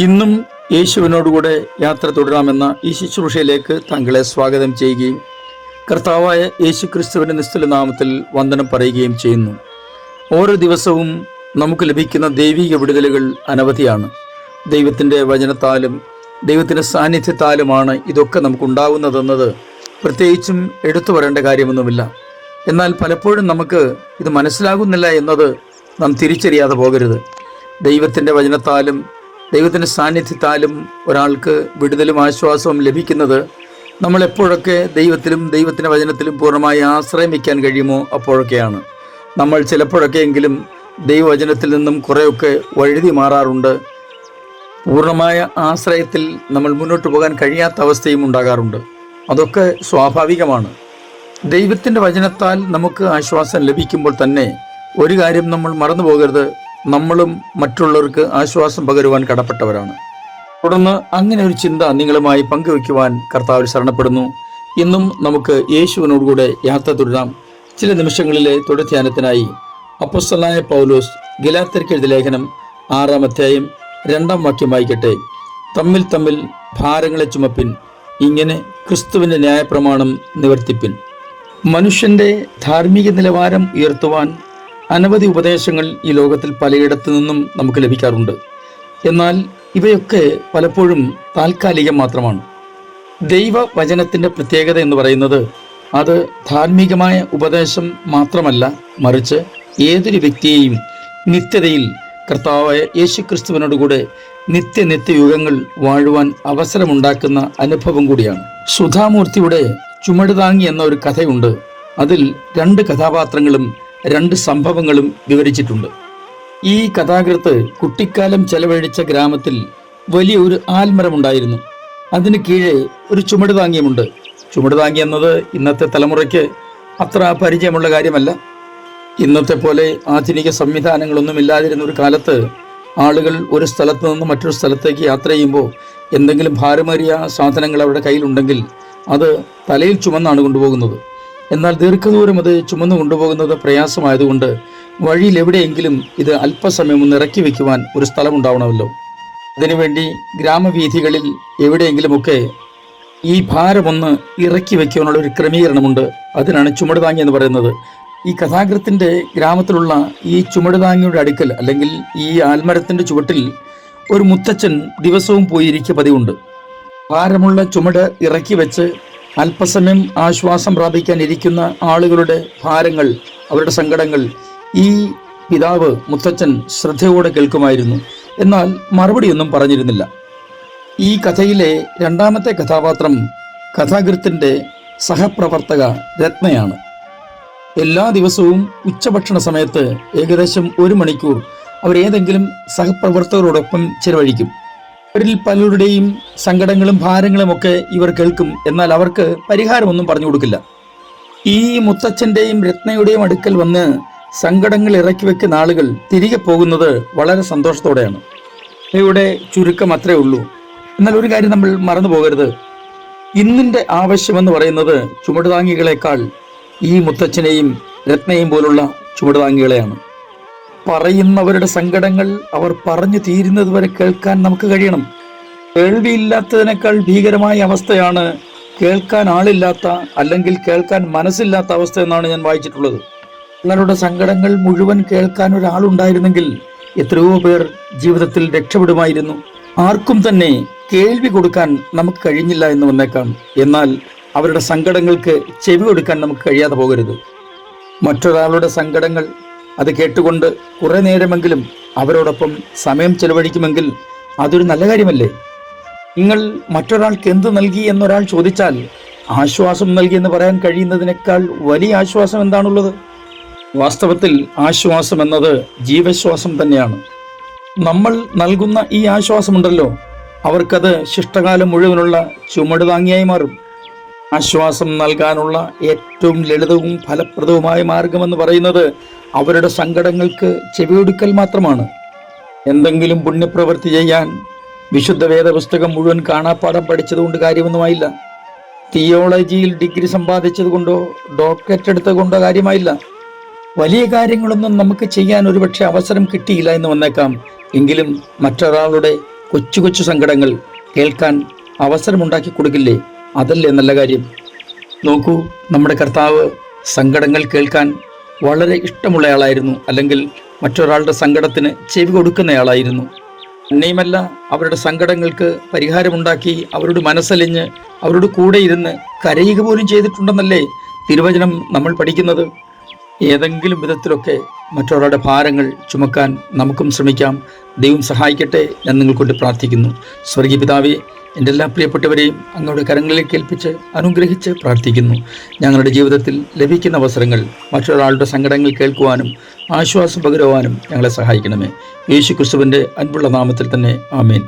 ഇന്നും യേശുവിനോടുകൂടെ യാത്ര തുടരാമെന്ന ഈ ശുശ്രൂഷയിലേക്ക് താങ്കളെ സ്വാഗതം ചെയ്യുകയും കർത്താവായ യേശു ക്രിസ്തുവിൻ്റെ നിസ്തുല നാമത്തിൽ വന്ദനം പറയുകയും ചെയ്യുന്നു. ഓരോ ദിവസവും നമുക്ക് ലഭിക്കുന്ന ദൈവിക വിടുതലുകൾ അനവധിയാണ്. ദൈവത്തിൻ്റെ വചനത്താലും ദൈവത്തിൻ്റെ സാന്നിധ്യത്താലുമാണ് ഇതൊക്കെ നമുക്കുണ്ടാകുന്നതെന്നത് പ്രത്യേകിച്ചും എടുത്തു പറയേണ്ട കാര്യമൊന്നുമില്ല. എന്നാൽ പലപ്പോഴും നമുക്ക് ഇത് മനസ്സിലാകുന്നില്ല എന്നത് നാം തിരിച്ചറിയാതെ പോകരുത്. ദൈവത്തിൻ്റെ വചനത്താലും ദൈവത്തിൻ്റെ സാന്നിധ്യത്താലും ഒരാൾക്ക് വിടുതലും ആശ്വാസവും ലഭിക്കുന്നത് നമ്മൾ എപ്പോഴൊക്കെ ദൈവത്തിലും ദൈവത്തിൻ്റെ വചനത്തിലും പൂർണ്ണമായി ആശ്രയം വയ്ക്കാൻ കഴിയുമോ അപ്പോഴൊക്കെയാണ്. നമ്മൾ ചിലപ്പോഴൊക്കെയെങ്കിലും ദൈവവചനത്തിൽ നിന്നും കുറേയൊക്കെ വഴുതി മാറാറുണ്ട്. പൂർണ്ണമായ ആശ്രയത്തിൽ നമ്മൾ മുന്നോട്ട് പോകാൻ കഴിയാത്ത അവസ്ഥയും ഉണ്ടാകാറുണ്ട്. അതൊക്കെ സ്വാഭാവികമാണ്. ദൈവത്തിൻ്റെ വചനത്താൽ നമുക്ക് ആശ്വാസം ലഭിക്കുമ്പോൾ തന്നെ ഒരു കാര്യം നമ്മൾ മറന്നു പോകരുത്, നമ്മളും മറ്റുള്ളവർക്ക് ആശ്വാസം പകരുവാൻ കടപ്പെട്ടവരാണ്. തുടർന്ന് അങ്ങനെ ഒരു ചിന്ത നിങ്ങളുമായി പങ്കുവയ്ക്കുവാൻ കർത്താവിൽ ശരണപ്പെടുന്നു. ഇന്നും നമുക്ക് യേശുവിനോടുകൂടെ യാത്ര തുടരാം. ചില നിമിഷങ്ങളിലെ തുടർധ്യാനത്തിനായി അപ്പോസ്തലനായ പൗലോസ് ഗലാത്യർക്ക് എഴുതിയ ലേഖനം 6-ാം അധ്യായം 2-ാം വാക്യം വായിക്കട്ടെ. തമ്മിൽ തമ്മിൽ ഭാരങ്ങളെ ചുമപ്പിൻ, ഇങ്ങനെ ക്രിസ്തുവിൻ്റെ ന്യായപ്രമാണം നിവർത്തിപ്പിൻ. മനുഷ്യൻ്റെ ധാർമ്മിക നിലവാരം ഉയർത്തുവാൻ അനവധി ഉപദേശങ്ങൾ ഈ ലോകത്തിൽ പലയിടത്തു നിന്നും നമുക്ക് ലഭിക്കാറുണ്ട്. എന്നാൽ ഇവയൊക്കെ പലപ്പോഴും താൽക്കാലികം മാത്രമാണ്. ദൈവവചനത്തിൻ്റെ പ്രത്യേകത എന്ന് പറയുന്നത് അത് ധാർമ്മികമായ ഉപദേശം മാത്രമല്ല, മറിച്ച് ഏതൊരു വ്യക്തിയെയും നിത്യതയിൽ കർത്താവായ യേശു ക്രിസ്തുവിനോടുകൂടെ നിത്യയുഗങ്ങൾ വാഴുവാൻ അവസരമുണ്ടാക്കുന്ന അനുഭവം കൂടിയാണ്. സുധാമൂർത്തിയുടെ ചുമടുതാങ്ങി എന്ന ഒരു കഥയുണ്ട്. അതിൽ 2 കഥാപാത്രങ്ങളും 2 സംഭവങ്ങളും വിവരിച്ചിട്ടുണ്ട്. ഈ കഥാകൃത്ത് കുട്ടിക്കാലം ചെലവഴിച്ച ഗ്രാമത്തിൽ വലിയൊരു ആൽമരമുണ്ടായിരുന്നു. അതിന് കീഴെ ഒരു ചുമടുതാങ്ങിയുമുണ്ട്. ചുമടുതാങ്ങി എന്നത് ഇന്നത്തെ തലമുറയ്ക്ക് അത്ര പരിചയമുള്ള കാര്യമല്ല. ഇന്നത്തെ പോലെ ആധുനിക സംവിധാനങ്ങളൊന്നും ഇല്ലാതിരുന്ന ഒരു കാലത്ത് ആളുകൾ ഒരു സ്ഥലത്ത് നിന്ന് മറ്റൊരു സ്ഥലത്തേക്ക് യാത്ര ചെയ്യുമ്പോൾ എന്തെങ്കിലും ഭാരമേറിയ സാധനങ്ങൾ അവരുടെ കയ്യിലുണ്ടെങ്കിൽ അത് തലയിൽ ചുമന്നാണ് കൊണ്ടുപോകുന്നത്. എന്നാൽ ദീർഘദൂരം അത് ചുമന്നു കൊണ്ടുപോകുന്നത് പ്രയാസമായതുകൊണ്ട് വഴിയിൽ എവിടെയെങ്കിലും ഇത് അല്പസമയം ഒന്ന് ഇറക്കി വയ്ക്കുവാൻ ഒരു സ്ഥലമുണ്ടാവണമല്ലോ. അതിനുവേണ്ടി ഗ്രാമവീഥികളിൽ എവിടെയെങ്കിലുമൊക്കെ ഈ ഭാരമൊന്ന് ഇറക്കി വയ്ക്കുവാനുള്ള ഒരു ക്രമീകരണമുണ്ട്. അതിനാണ് ചുമടുതാങ്ങി എന്ന് പറയുന്നത്. ഈ കഥാകൃത്തിൻ്റെ ഗ്രാമത്തിലുള്ള ഈ ചുമടുതാങ്ങിയുടെ അടുക്കൽ, അല്ലെങ്കിൽ ഈ ആൽമരത്തിൻ്റെ ചുവട്ടിൽ ഒരു മുത്തച്ഛൻ ദിവസവും പോയിരിക്കുക പതിവുണ്ട്. ഭാരമുള്ള ചുമട് ഇറക്കി വെച്ച് അല്പസമയം ആശ്വാസം പ്രാപിക്കാൻ ഇരിക്കുന്ന ആളുകളുടെ ഭാരങ്ങൾ, അവരുടെ സങ്കടങ്ങൾ ഈ പിതാവ് മുത്തച്ഛൻ ശ്രദ്ധയോടെ കേൾക്കുമായിരുന്നു. എന്നാൽ മറുപടിയൊന്നും പറഞ്ഞിരുന്നില്ല. ഈ കഥയിലെ 2-ാമത്തെ കഥാപാത്രം കഥാകൃത്തിൻ്റെ സഹപ്രവർത്തക രത്നയാണ്. എല്ലാ ദിവസവും ഉച്ചഭക്ഷണ സമയത്ത് ഏകദേശം 1 മണിക്കൂർ അവർ ഏതെങ്കിലും സഹപ്രവർത്തകരോടൊപ്പം ചിലവഴിക്കും. അവരിൽ പലരുടെയും സങ്കടങ്ങളും ഭാരങ്ങളും ഒക്കെ ഇവർ കേൾക്കും. എന്നാൽ അവർക്ക് പരിഹാരമൊന്നും പറഞ്ഞു കൊടുക്കില്ല. ഈ മുത്തച്ഛൻ്റെയും രത്നയുടെയും അടുക്കൽ വന്ന് സങ്കടങ്ങൾ ഇറക്കി വെക്കുന്ന ആളുകൾ തിരികെ പോകുന്നത് വളരെ സന്തോഷത്തോടെയാണ്. ഇവയുടെ ചുരുക്കം അത്രേ ഉള്ളൂ. എന്നാൽ ഒരു കാര്യം നമ്മൾ മറന്നു പോകരുത്. ഇന്നിൻ്റെ ആവശ്യമെന്ന് പറയുന്നത് ചുമടുതാങ്ങികളെക്കാൾ ഈ മുത്തച്ഛനെയും രത്നയും പോലുള്ള ചുമടുതാങ്ങികളെയാണ്. പറയുന്നവരുടെ സങ്കടങ്ങൾ അവർ പറഞ്ഞു തീരുന്നത് വരെ കേൾക്കാൻ നമുക്ക് കഴിയണം. കേൾവിയില്ലാത്തതിനേക്കാൾ ഭീകരമായ അവസ്ഥയാണ് കേൾക്കാൻ ആളില്ലാത്ത, അല്ലെങ്കിൽ കേൾക്കാൻ മനസ്സില്ലാത്ത അവസ്ഥ എന്നാണ് ഞാൻ വായിച്ചിട്ടുള്ളത്. നിങ്ങളുടെ സങ്കടങ്ങൾ മുഴുവൻ കേൾക്കാൻ ഒരാളുണ്ടായിരുന്നെങ്കിൽ എത്രയോ പേർ ജീവിതത്തിൽ രക്ഷപ്പെടുമായിരുന്നു. ആർക്കും തന്നെ കേൾവി കൊടുക്കാൻ നമുക്ക് കഴിഞ്ഞില്ല എന്ന് വന്നേക്കാം. എന്നാൽ അവരുടെ സങ്കടങ്ങൾക്ക് ചെവി കൊടുക്കാൻ നമുക്ക് കഴിയാതെ പോകരുത്. മറ്റൊരാളുടെ സങ്കടങ്ങൾ അത് കേട്ടുകൊണ്ട് കുറേ നേരമെങ്കിലും അവരോടൊപ്പം സമയം ചെലവഴിക്കുമെങ്കിൽ അതൊരു നല്ല കാര്യമല്ലേ? നിങ്ങൾ മറ്റൊരാൾക്ക് എന്ത് നൽകി എന്നൊരാൾ ചോദിച്ചാൽ ആശ്വാസം നൽകി എന്ന് പറയാൻ കഴിയുന്നതിനേക്കാൾ വലിയ ആശ്വാസം എന്താണുള്ളത്? വാസ്തവത്തിൽ ആശ്വാസം എന്നത് ജീവശ്വാസം തന്നെയാണ്. നമ്മൾ നൽകുന്ന ഈ ആശ്വാസമുണ്ടല്ലോ, അവർക്കത് ശിഷ്ടകാലം മുഴുവനുള്ള ചുമടുതാങ്ങിയായി മാറും. ആശ്വാസം നൽകാനുള്ള ഏറ്റവും ലളിതവും ഫലപ്രദവുമായ മാർഗമെന്ന് പറയുന്നത് അവരുടെ സങ്കടങ്ങൾക്ക് ചെവിയൊടുക്കൽ മാത്രമാണ്. എന്തെങ്കിലും പുണ്യപ്രവൃത്തി ചെയ്യാൻ വിശുദ്ധ വേദപുസ്തകം മുഴുവൻ കാണാപ്പാഠം പഠിച്ചതുകൊണ്ട് കാര്യമൊന്നുമായില്ല. തിയോളജിയിൽ ഡിഗ്രി സമ്പാദിച്ചത് കൊണ്ടോ ഡോക്ടറേറ്റ് എടുത്തത് കൊണ്ടോ കാര്യമായില്ല. വലിയ കാര്യങ്ങളൊന്നും നമുക്ക് ചെയ്യാൻ ഒരുപക്ഷെ അവസരം കിട്ടിയില്ല എന്ന് വന്നേക്കാം. എങ്കിലും മറ്റൊരാളുടെ കൊച്ചു കൊച്ചു സങ്കടങ്ങൾ കേൾക്കാൻ അവസരമുണ്ടാക്കി കൊടുക്കില്ലേ? അതല്ലേ നല്ല കാര്യം. നോക്കൂ, നമ്മുടെ കർത്താവ് സങ്കടങ്ങൾ കേൾക്കാൻ വളരെ ഇഷ്ടമുള്ളയാളായിരുന്നു, അല്ലെങ്കിൽ മറ്റൊരാളുടെ സങ്കടത്തിന് ചെവി കൊടുക്കുന്നയാളായിരുന്നു. തന്നെയുമല്ല, അവരുടെ സങ്കടങ്ങൾക്ക് പരിഹാരമുണ്ടാക്കി അവരോട് മനസ്സലിഞ്ഞ് അവരോട് കൂടെ ഇരുന്ന് കരയുക പോലും ചെയ്തിട്ടുണ്ടെന്നല്ലേ തിരുവചനം നമ്മൾ പഠിക്കുന്നത്. ഏതെങ്കിലും വിധത്തിലൊക്കെ മറ്റൊരാളുടെ ഭാരങ്ങൾ ചുമക്കാൻ നമുക്കും ശ്രമിക്കാം. ദൈവം സഹായിക്കട്ടെ. ഞാൻ നിങ്ങൾക്കൊണ്ട് പ്രാർത്ഥിക്കുന്നു. സ്വർഗീയ പിതാവേ, എൻ്റെ എല്ലാ പ്രിയപ്പെട്ടവരെയും അങ്ങയുടെ കരങ്ങളിലേക്ക് ഏൽപ്പിച്ച് അനുഗ്രഹിച്ച് പ്രാർത്ഥിക്കുന്നു. ഞങ്ങളുടെ ജീവിതത്തിൽ ലഭിക്കുന്ന അവസരങ്ങൾ മറ്റൊരാളുടെ സങ്കടങ്ങൾ കേൾക്കുവാനും ആശ്വാസം പകരുവാനും ഞങ്ങളെ സഹായിക്കണമേ. യേശു ക്രിസ്തുവിൻ്റെ അൻപുള്ള നാമത്തിൽ തന്നെ ആമേൻ.